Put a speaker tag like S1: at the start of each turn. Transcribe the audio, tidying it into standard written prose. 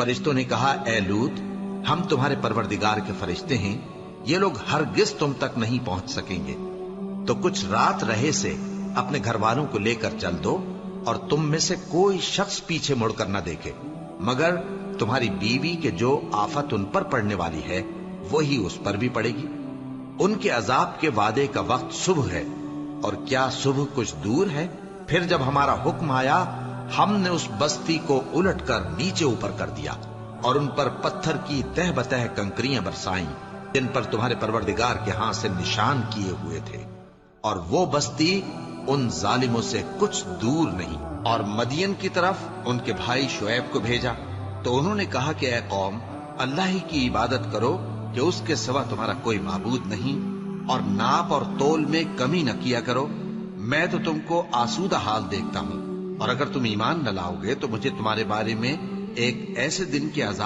S1: فرشتوں نے کہا اے لوط، ہم تمہارے پروردگار کے فرشتے ہیں، یہ لوگ ہرگز تم تک نہیں پہنچ سکیں گے، تو کچھ رات رہے سے اپنے گھر والوں کو لے کر چل دو، اور تم میں سے کوئی شخص پیچھے مڑ کر نہ دیکھے، مگر تمہاری بیوی کے جو آفت ان پر پڑنے والی ہے وہی اس پر بھی پڑے گی۔ ان کے عذاب کے وعدے کا وقت صبح ہے، اور کیا صبح کچھ دور ہے؟ پھر جب ہمارا حکم آیا، ہم نے اس بستی کو الٹ کر نیچے اوپر کر دیا، اور ان پر پتھر کی تہ بتہ کنکریاں برسائیں، جن پر تمہارے پروردگار کے ہاں سے نشان کیے ہوئے تھے، اور وہ بستی ان ظالموں سے کچھ دور نہیں۔ اور مدین کی طرف ان کے بھائی شعیب کو بھیجا، تو انہوں نے کہا کہ اے قوم، اللہ ہی کی عبادت کرو کہ اس کے سوا تمہارا کوئی معبود نہیں، اور ناپ اور تول میں کمی نہ کیا کرو، میں تو تم کو آسودہ حال دیکھتا ہوں، اور اگر تم ایمان نہ لاؤ گے تو مجھے تمہارے بارے میں ایک ایسے دن کے عذاب